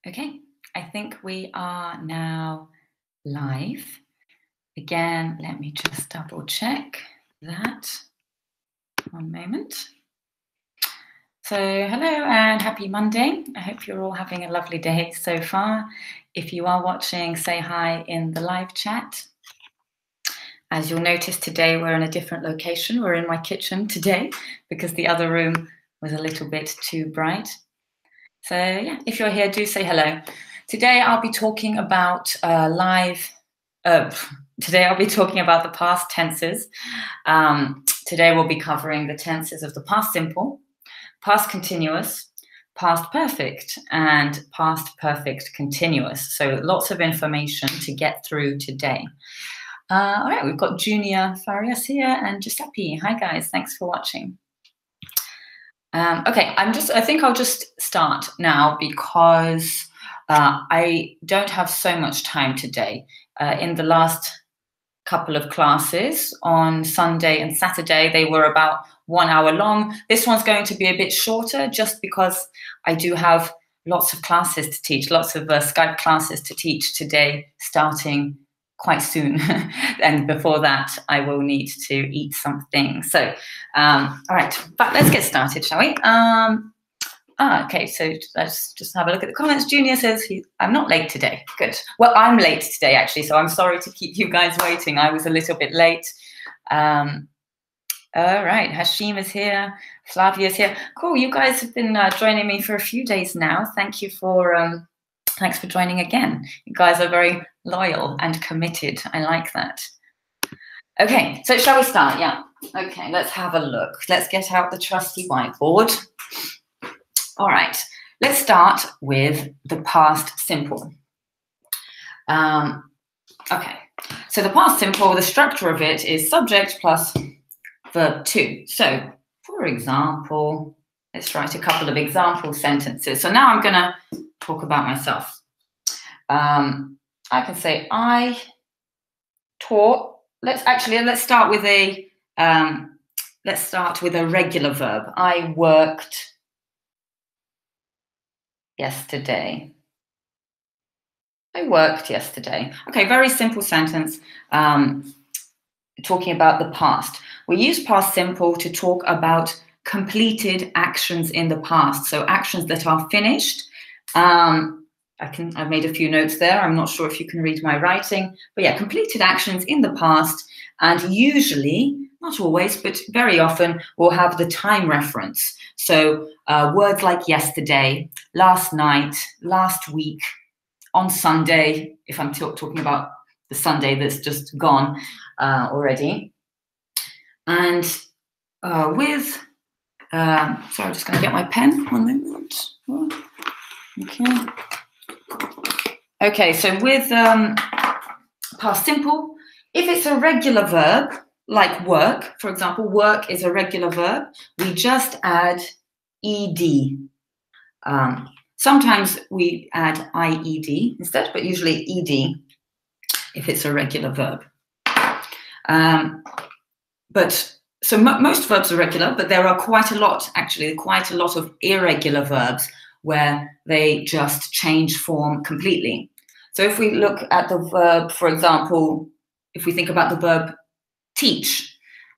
Okay, I think we are now live. Again, let me just double check that. One moment. So hello and happy Monday. I hope you're all having a lovely day so far. If you are watching, say hi in the live chat. As you'll notice today, we're in a different location. We're in my kitchen today because the other room was a little bit too bright. So yeah, if you're here, do say hello. Today I'll be talking about today I'll be talking about the past tenses. Today we'll be covering the tenses of the past simple, past continuous, past perfect, and past perfect continuous. So lots of information to get through today. All right, we've got Junior Farias here and Giuseppe. Hi guys, thanks for watching. Okay, I think I'll just start now because I don't have so much time today. In the last couple of classes on Sunday and Saturday, they were about 1 hour long. This one's going to be a bit shorter just because I do have lots of classes to teach, lots of Skype classes to teach today, starting quite soon. And before that, I will need to eat something. So, all right, but let's get started, shall we? Okay, so let's just have a look at the comments. Junior says, I'm not late today. Good. Well, I'm late today, actually, so I'm sorry to keep you guys waiting. I was a little bit late. All right, Hashim is here. Flavia is here. Cool, you guys have been joining me for a few days now. Thank you for... Thanks for joining again. You guys are very loyal and committed. I like that. Okay, so shall we start? Yeah. Okay, let's have a look. Let's get out the trusty whiteboard. All right, let's start with the past simple. Okay, so the past simple, the structure of it is subject plus verb to. So, for example, let's write a couple of example sentences. So now I'm going to talk about myself. I can say I taught. Let's start with a regular verb. I worked yesterday. I worked yesterday. Okay, very simple sentence. Talking about the past. We use past simple to talk about completed actions in the past. So actions that are finished. I've made a few notes there. I'm not sure if you can read my writing, but yeah, completed actions in the past, and usually, not always, but very often, we'll have the time reference. So words like yesterday, last night, last week, on Sunday, if I'm talking about the Sunday that's just gone already. And sorry, I'm just going to get my pen. 1 moment. Okay. Okay, so with past simple, if it's a regular verb, like work, for example, work is a regular verb, we just add ed. Sometimes we add ied instead, but usually ed if it's a regular verb. Most verbs are regular, but there are quite a lot of irregular verbs where they just change form completely. So if we look at the verb, for example, if we think about the verb teach,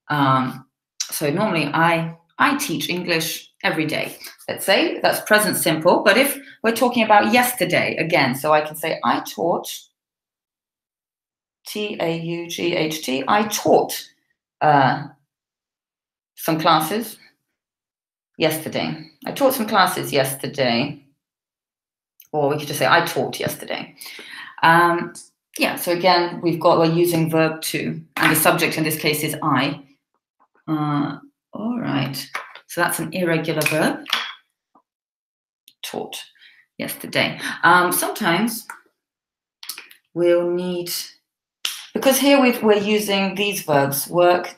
so normally I teach English every day. Let's say that's present simple, but if we're talking about yesterday again, so I can say I taught, T-A-U-G-H-T, I taught some classes yesterday. I taught some classes yesterday. Or we could just say, I taught yesterday. Yeah, so again, we're using verb to, and the subject in this case is I. All right, so that's an irregular verb. Taught yesterday. Sometimes we'll need, because here we're using these verbs, work,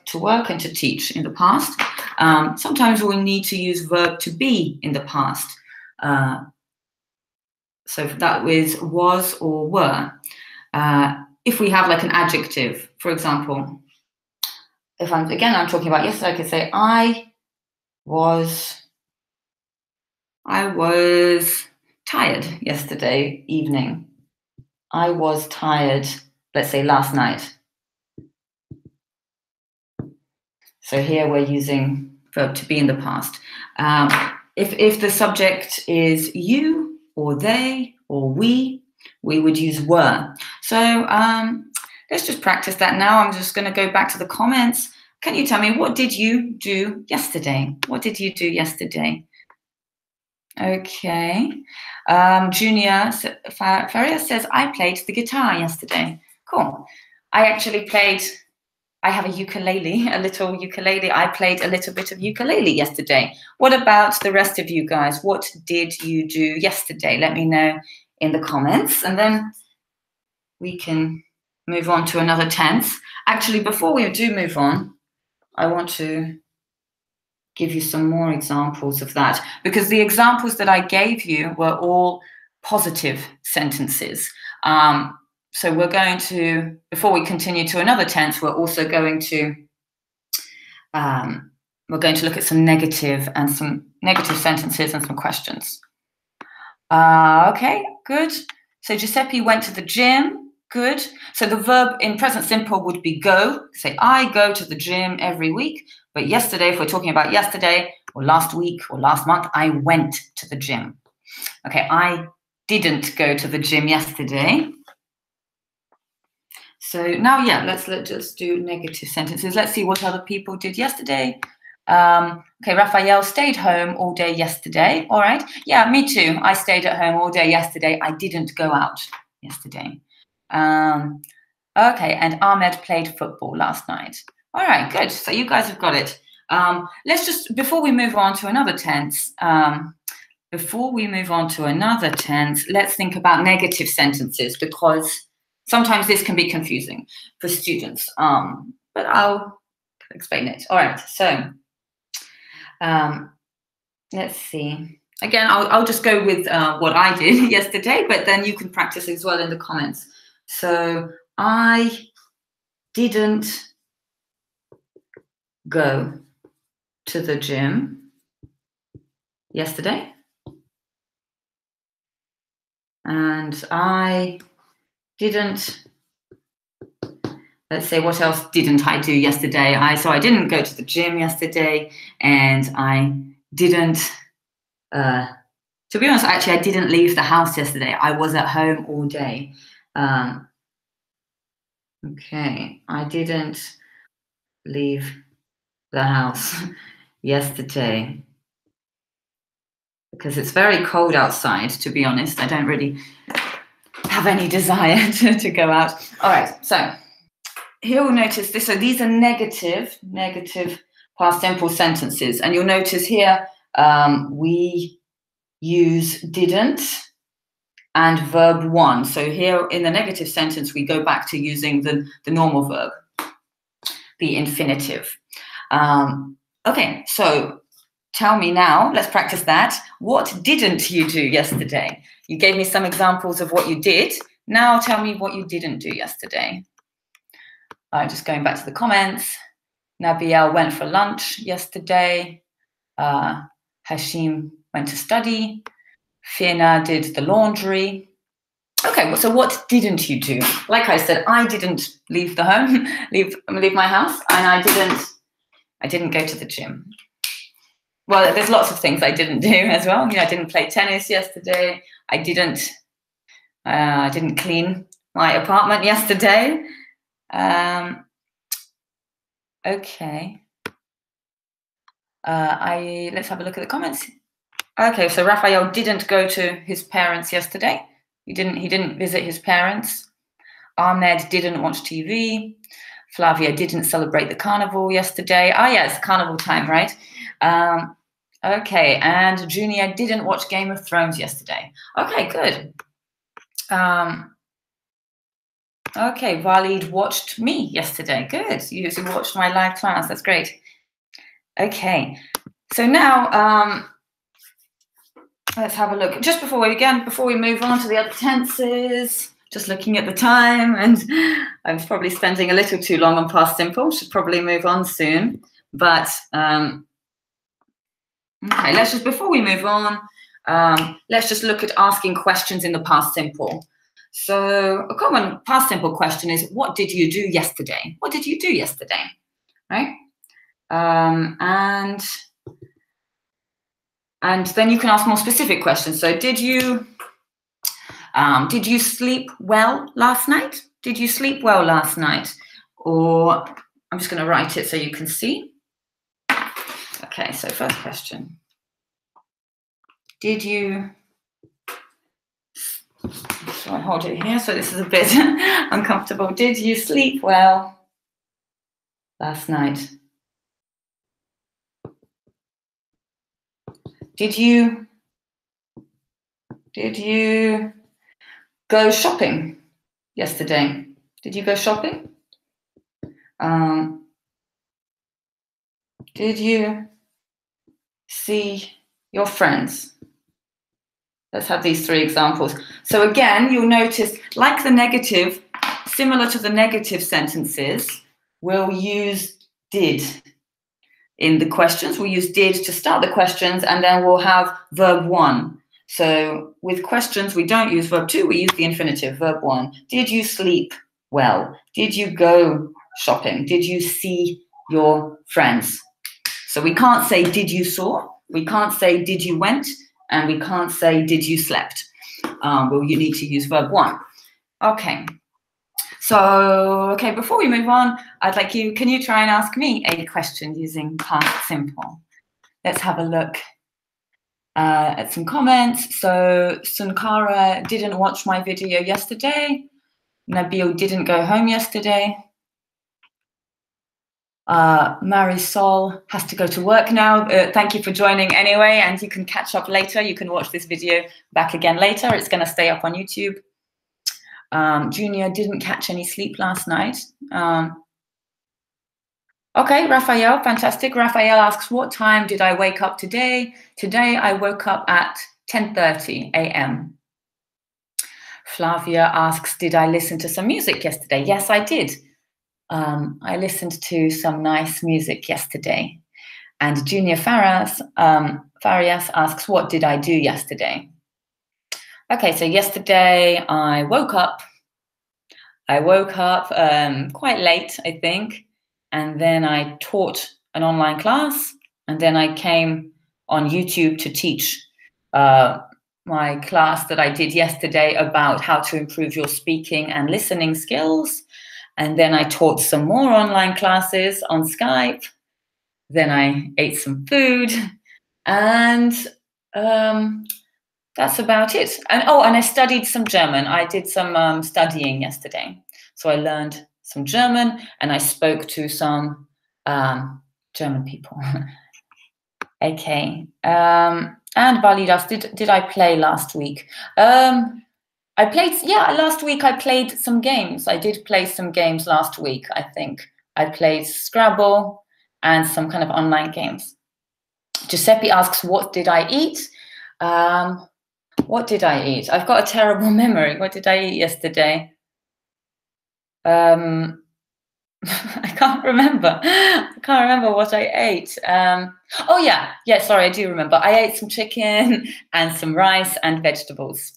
and to teach in the past. Sometimes we'll need to use verb to be in the past. So that was or were. If we have like an adjective, for example, if I'm talking about yesterday, I could say I was tired yesterday evening. I was tired, let's say last night. So here we're using verb to be in the past. If the subject is you or they or we would use were. So let's just practice that now. I'm just going to go back to the comments. Can you tell me, what did you do yesterday? What did you do yesterday? Okay. Junior Ferrier says, I played the guitar yesterday. Cool. I have a ukulele, a little ukulele. I played a little bit of ukulele yesterday. What about the rest of you guys? What did you do yesterday? Let me know in the comments, and then we can move on to another tense. Actually, before we do move on, I want to give you some more examples of that, because the examples that I gave you were all positive sentences. So we're going to, before we continue to another tense, we're also going to look at some negative sentences and some questions. Okay, good. So Giuseppe went to the gym. Good. So the verb in present simple would be go. Say, I go to the gym every week. But yesterday, if we're talking about yesterday or last week or last month, I went to the gym. Okay, I didn't go to the gym yesterday. So now, yeah, let's just do negative sentences. Let's see what other people did yesterday. Okay, Raphael stayed home all day yesterday. All right. Yeah, me too. I stayed at home all day yesterday. I didn't go out yesterday. Okay, and Ahmed played football last night. All right, good. So you guys have got it. Let's just, before we move on to another tense, let's think about negative sentences, because sometimes this can be confusing for students. But I'll explain it. All right, so let's see. Again, I'll just go with what I did yesterday, but then you can practice as well in the comments. So I didn't go to the gym yesterday. And I didn't, let's say, what else didn't I do yesterday? So I didn't go to the gym yesterday, and I didn't, to be honest, actually, I didn't leave the house yesterday. I was at home all day. Okay, I didn't leave the house yesterday because it's very cold outside, to be honest. I don't really have any desire to go out. All right, so here we'll notice this. So these are negative past simple sentences. And you'll notice here we use didn't and verb one. So here in the negative sentence, we go back to using the normal verb, the infinitive. Okay, so tell me now, let's practice that. What didn't you do yesterday? You gave me some examples of what you did. Now tell me what you didn't do yesterday. Just going back to the comments. Nabiel went for lunch yesterday. Hashim went to study. Fiona did the laundry. Okay, so what didn't you do? Like I said, I didn't leave the home, leave my house, and I didn't go to the gym. Well, there's lots of things I didn't do as well. I didn't play tennis yesterday. I didn't clean my apartment yesterday. Okay. Let's have a look at the comments. Okay, so Raphael didn't go to his parents yesterday. He didn't visit his parents. Ahmed didn't watch TV. Flavia didn't celebrate the carnival yesterday. Oh yeah, it's carnival time, right? Okay, and Junior didn't watch Game of Thrones yesterday. Okay, good. Okay, Walid watched me yesterday. Good. You watched my live class. That's great. Okay, so now let's have a look. Just before we move on to the other tenses, just looking at the time, and I'm probably spending a little too long on past simple. Should probably move on soon. But okay, before we move on, let's just look at asking questions in the past simple. So a common past simple question is, what did you do yesterday? What did you do yesterday? Right? And then you can ask more specific questions. So did you sleep well last night? Did you sleep well last night? Or I'm just going to write it so you can see. Okay, so first question. Did you, so I hold it here, so this is a bit uncomfortable. Did you sleep well last night? Did you go shopping yesterday? Did you go shopping? Did you see your friends? Let's have these three examples. So again, you'll notice, like the negative, similar to the negative sentences, we'll use did in the questions. We'll use did to start the questions, and then we'll have verb 1. So with questions, we don't use verb 2, we use the infinitive, verb 1. Did you sleep well? Did you go shopping? Did you see your friends? So we can't say did you saw, we can't say did you went, and we can't say did you slept. Well, you need to use verb 1. Okay. So, okay, before we move on, I'd like you, can you try and ask me a question using past simple? Let's have a look at some comments. So Sunkara didn't watch my video yesterday. Nabil didn't go home yesterday. Marisol has to go to work now. Thank you for joining anyway, and you can catch up later. You can watch this video back again later. It's going to stay up on YouTube. Junior didn't catch any sleep last night. Okay, Raphael, fantastic. Raphael asks, what time did I wake up today? Today I woke up at 10:30 a.m. Flavia asks, did I listen to some music yesterday? Yes, I did. I listened to some nice music yesterday. And Junior Farias asks, what did I do yesterday? Okay, so yesterday I woke up. Quite late, I think. And then I taught an online class. And then I came on YouTube to teach my class that I did yesterday about how to improve your speaking and listening skills. And then I taught some more online classes on Skype. Then I ate some food. And that's about it. And I studied some German. I did some studying yesterday. So I learned some German and I spoke to some German people. Okay. And Balidas, did I play last week? Last week I played some games. I did play some games last week, I think. I played Scrabble and some kind of online games. Giuseppe asks, what did I eat? What did I eat? I've got a terrible memory. What did I eat yesterday? I can't remember. I can't remember what I ate. Sorry, I do remember. I ate some chicken and some rice and vegetables.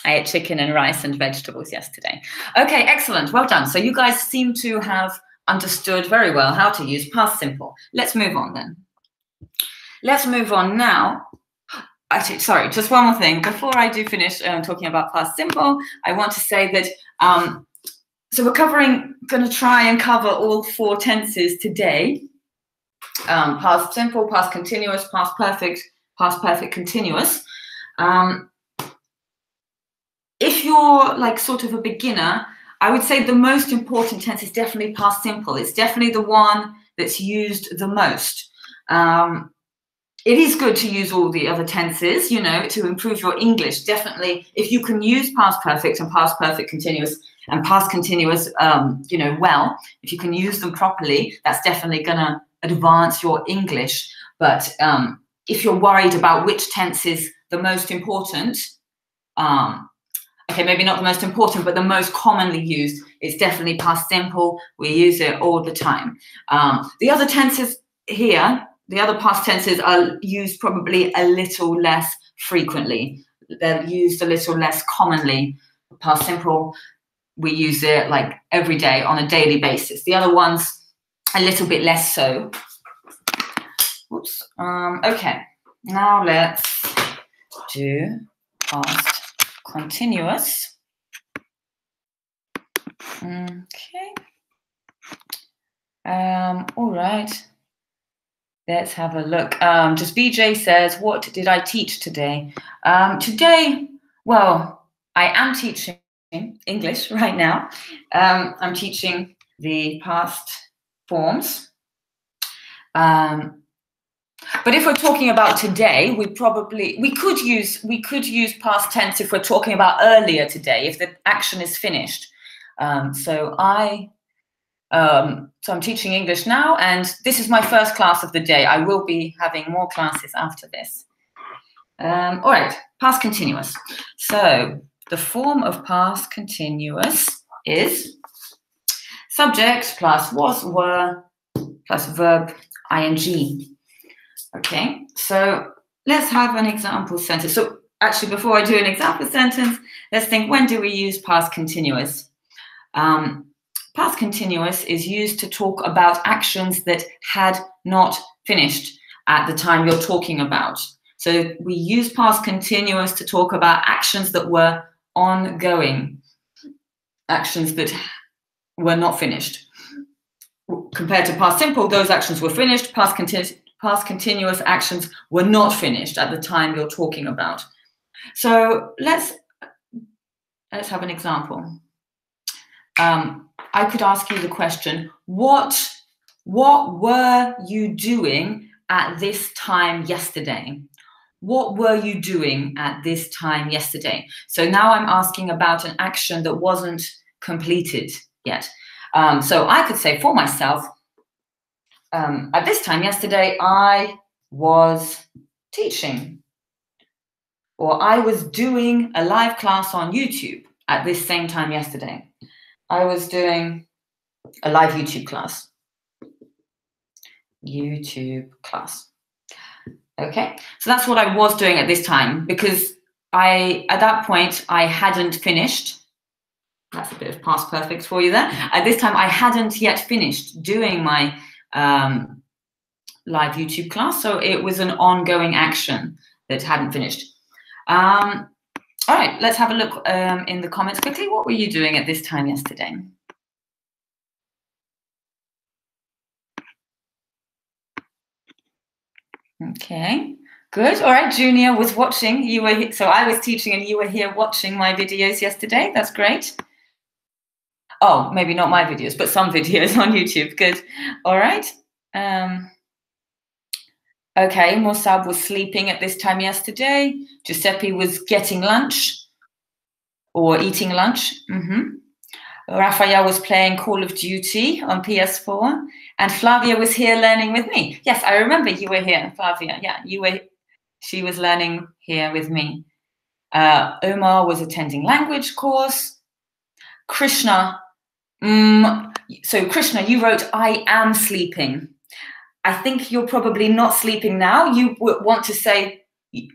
I ate chicken and rice and vegetables yesterday. Okay, excellent. Well done. So you guys seem to have understood very well how to use past simple. Let's move on then. Let's move on now. Actually, sorry, just one more thing. Before I do finish talking about past simple, I want to say that, so we're going to try and cover all 4 tenses today. Past simple, past continuous, past perfect continuous. If you're like sort of a beginner, I would say the most important tense is definitely past simple. It's definitely the one that's used the most. It is good to use all the other tenses, to improve your English. Definitely, if you can use past perfect and past perfect continuous and past continuous, well, if you can use them properly, that's definitely going to advance your English. But if you're worried about which tense is the most important, okay, maybe not the most important, but the most commonly used, it's definitely past simple. We use it all the time. The other tenses here, the other past tenses are used probably a little less frequently. They're used a little less commonly. Past simple, we use it like every day on a daily basis. The other ones, a little bit less so. Oops. Okay, now let's do past continuous. Okay. All right. Let's have a look. Just VJ says, what did I teach today? Today, well, I am teaching English right now. I'm teaching the past forms. But if we're talking about today, we could use past tense if we're talking about earlier today, if the action is finished. So I'm teaching English now, and this is my first class of the day. I will be having more classes after this. All right, past continuous. So the form of past continuous is subject plus was, were, plus verb, ing. Okay, so let's have an example sentence. So actually, before I do an example sentence, let's think, when do we use past continuous? Past continuous is used to talk about actions that had not finished at the time you're talking about. So we use past continuous to talk about actions that were ongoing, actions that were not finished. Compared to past simple, those actions were finished. Past continuous actions were not finished at the time you're talking about. So let's have an example. I could ask you the question, what were you doing at this time yesterday? What were you doing at this time yesterday? So now I'm asking about an action that wasn't completed yet. So I could say for myself, at this time yesterday, I was teaching, or I was doing a live class on YouTube at this same time yesterday. I was doing a live YouTube class. Okay, so that's what I was doing at this time, because at that point, I hadn't finished. That's a bit of past perfect for you there. At this time, I hadn't yet finished doing my live YouTube class, so it was an ongoing action that hadn't finished. All right, let's have a look in the comments quickly. What were you doing at this time yesterday? Okay, good. All right, Junior was watching. So I was teaching and you were here watching my videos yesterday. That's great. Oh, maybe not my videos, but some videos on YouTube. Good. All right. Okay, Mossab was sleeping at this time yesterday. Giuseppe was getting lunch or eating lunch. Raphael was playing Call of Duty on PS4. And Flavia was here learning with me. Yes, I remember you were here, Flavia. Yeah, she was learning here with me. Omar was attending language course. Krishna, so Krishna, you wrote, I am sleeping. I think you're probably not sleeping now. You want to say,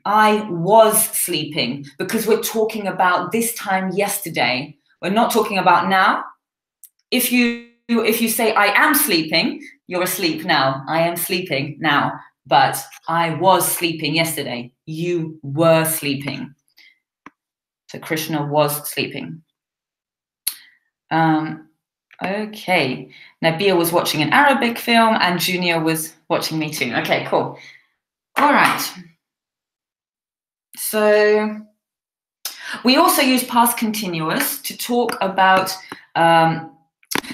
I was sleeping, because we're talking about this time yesterday. We're not talking about now. If you say, I am sleeping, you're asleep now. I am sleeping now, but I was sleeping yesterday. You were sleeping. So Krishna was sleeping. Okay, Nabia was watching an Arabic film and Junior was watching me too. Okay, cool. All right. So we also use past continuous to talk about,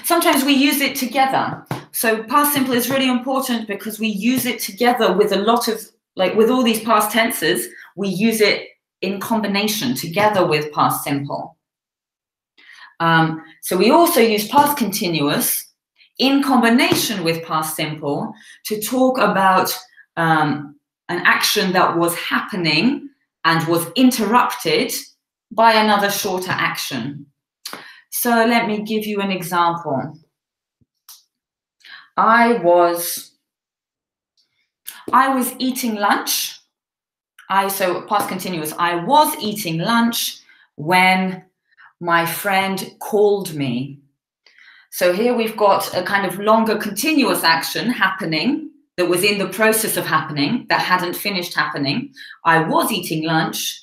sometimes we use it together. So past simple is really important because we use it together with a lot of, like with all these past tenses, we use it in combination together with past simple. So we also use past continuous in combination with past simple to talk about an action that was happening and was interrupted by another shorter action. So let me give you an example. I was I was eating lunch. So past continuous, I was eating lunch when my friend called me. So here we've got a kind of longer continuous action happening that was in the process of happening, that hadn't finished happening. I was eating lunch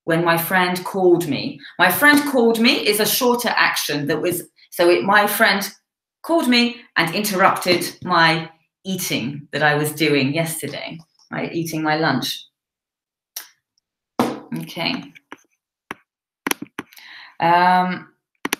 when my friend called me. My friend called me is a shorter action that was, my friend called me and interrupted my eating that I was doing yesterday, eating my lunch. Okay. All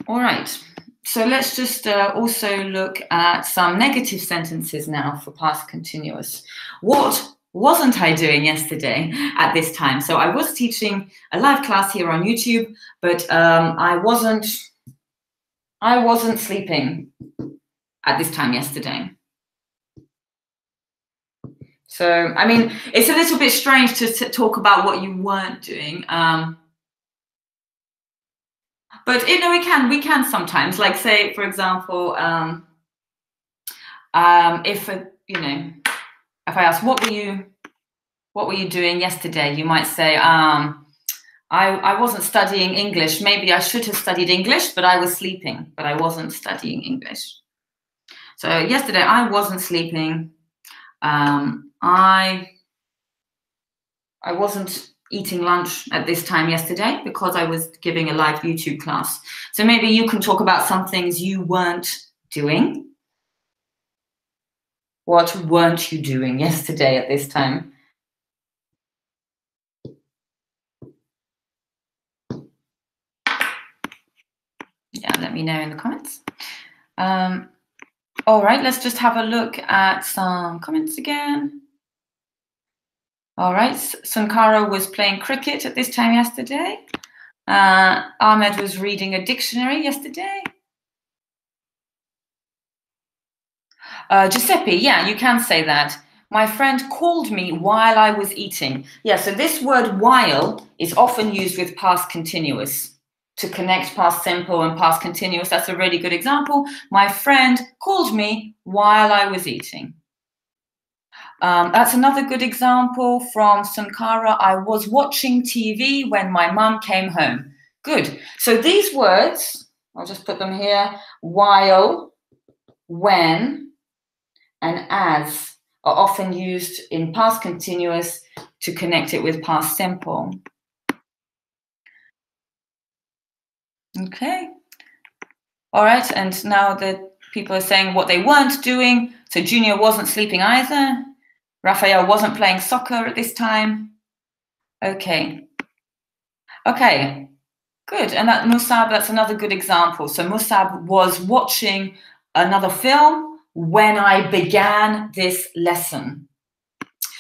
right. So let's just also look at some negative sentences now for past continuous. What wasn't I doing yesterday at this time? So I was teaching a live class here on YouTube, but I wasn't sleeping at this time yesterday. So, I mean, it's a little bit strange to talk about what you weren't doing. But we can sometimes, like say, for example, if if I ask, what were you doing yesterday? You might say, I wasn't studying English. Maybe I should have studied English, but I was sleeping, but I wasn't studying English. So yesterday I wasn't sleeping. I wasn't eating lunch at this time yesterday because I was giving a live YouTube class. So maybe you can talk about some things you weren't doing. What weren't you doing yesterday at this time? Yeah, let me know in the comments. All right, let's just have a look at some comments again. All right, Sankara was playing cricket at this time yesterday. Ahmed was reading a dictionary yesterday. Giuseppe, yeah, you can say that. My friend called me while I was eating. Yeah, so this word while is often used with past continuous to connect past simple and past continuous. That's a really good example. My friend called me while I was eating. That's another good example from Sankara. I was watching TV when my mum came home. Good. So these words, I'll just put them here, while, when, and as are often used in past continuous to connect it with past simple. Okay. All right, and now that people are saying what they weren't doing, so Junior wasn't sleeping either. Raphael wasn't playing soccer at this time. Okay. Okay, good. And that Musab, that's another good example. So Musab was watching another film when I began this lesson.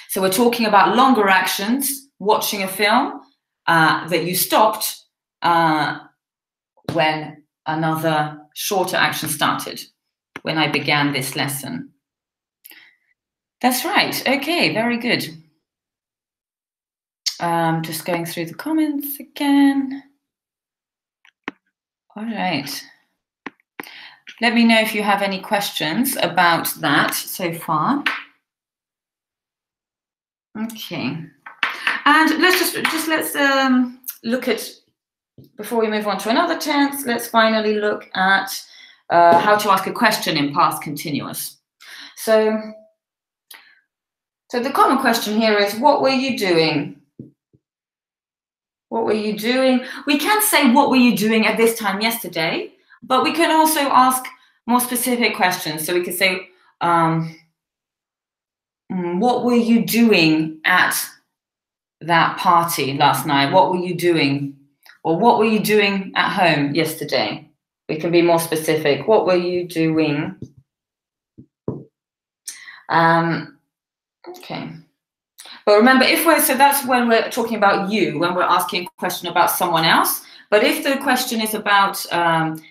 So we're talking about longer actions, watching a film that you stopped when another shorter action started, when I began this lesson. That's right. Okay, very good. Just going through the comments again. All right. Let me know if you have any questions about that so far. Okay. And let's look at, before we move on to another tense, let's finally look at how to ask a question in past continuous. So the common question here is, what were you doing? What were you doing? We can say, what were you doing at this time yesterday? But we can also ask more specific questions. So we could say, what were you doing at that party last night? What were you doing? Or what were you doing at home yesterday? We can be more specific. What were you doing? Okay. But remember, so that's when we're talking about you, when we're asking a question about someone else. But if the question is about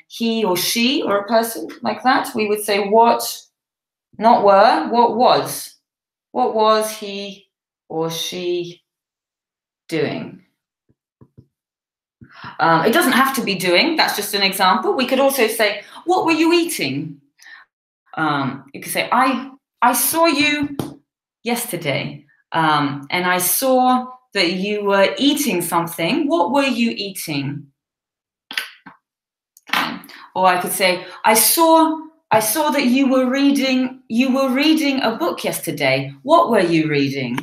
he or she or a person like that, we would say what, not were, what was. What was he or she doing? It doesn't have to be doing, that's just an example. We could also say, what were you eating? You could say, I saw you yesterday, and I saw that you were eating something. What were you eating? Or I could say, I saw that you were reading a book yesterday. What were you reading?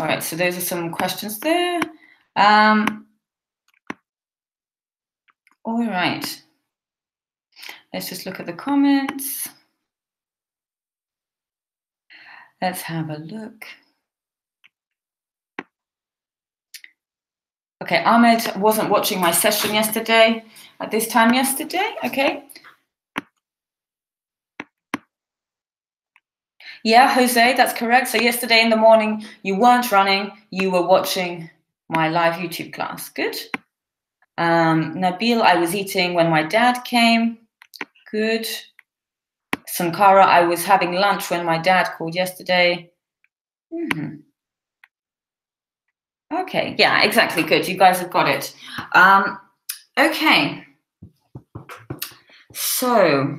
All right, so those are some questions there. All right. Let's just look at the comments. Let's have a look. Okay, Ahmed wasn't watching my session yesterday, at this time yesterday, okay. Yeah, Jose, that's correct. So yesterday in the morning, you weren't running, you were watching my live YouTube class. Good. Nabil, I was eating when my dad came. Good. Sankara, I was having lunch when my dad called yesterday. Okay, yeah, exactly. Good. You guys have got it. Okay. So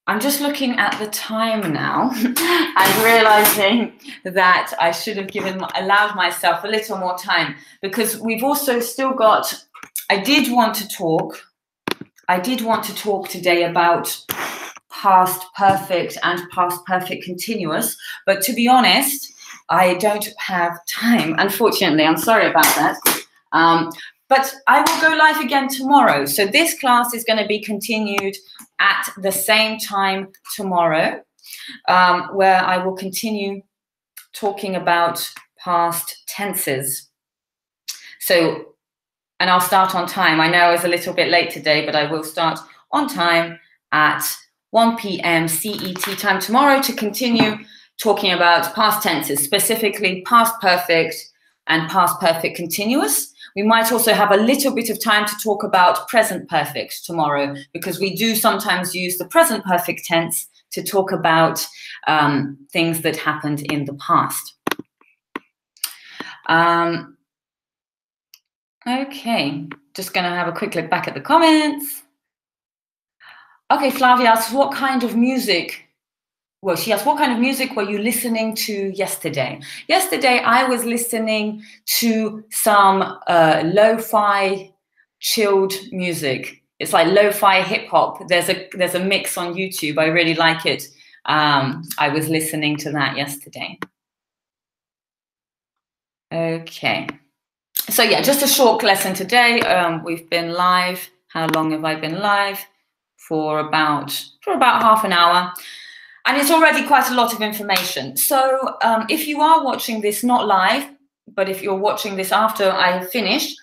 I'm just looking at the time now and realizing that I should have allowed myself a little more time, because we've also still got, I did want to talk today about past perfect and past perfect continuous, but to be honest, I don't have time, unfortunately. I'm sorry about that. But I will go live again tomorrow. So this class is going to be continued at the same time tomorrow, where I will continue talking about past tenses. So, and I'll start on time. I know I was a little bit late today, but I will start on time at 1 p.m. CET time tomorrow to continue talking about past tenses, specifically past perfect and past perfect continuous. We might also have a little bit of time to talk about present perfect tomorrow, because we do sometimes use the present perfect tense to talk about things that happened in the past. Okay, just going to have a quick look back at the comments. Okay, Flavia asks, what kind of music? Well, she asked, what kind of music were you listening to yesterday? Yesterday, I was listening to some lo-fi chilled music. It's like lo-fi hip hop. There's a mix on YouTube. I really like it. I was listening to that yesterday. Okay. So yeah, just a short lesson today. We've been live. How long have I been live? For about half an hour. And it's already quite a lot of information. So if you are watching this not live, but if you're watching this after I have finished,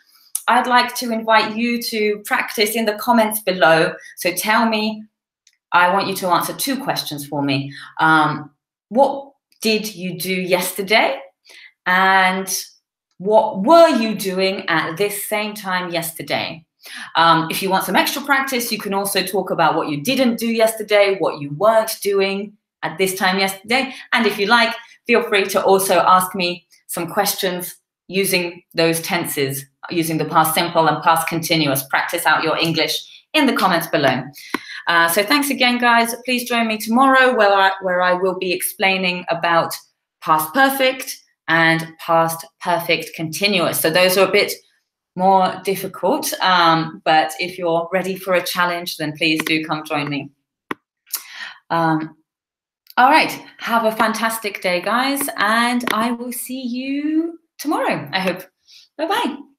I'd like to invite you to practice in the comments below. So tell me, I want you to answer 2 questions for me. What did you do yesterday? And what were you doing at this same time yesterday? If you want some extra practice, you can also talk about what you didn't do yesterday, what you weren't doing at this time yesterday. And if you like, feel free to also ask me some questions using those tenses, using the past simple and past continuous. Practice out your English in the comments below. So thanks again, guys. Please join me tomorrow where I will be explaining about past perfect and past perfect continuous. So those are a bit more difficult, but if you're ready for a challenge, then please do come join me. All right, have a fantastic day, guys, and I will see you tomorrow, I hope. Bye-bye.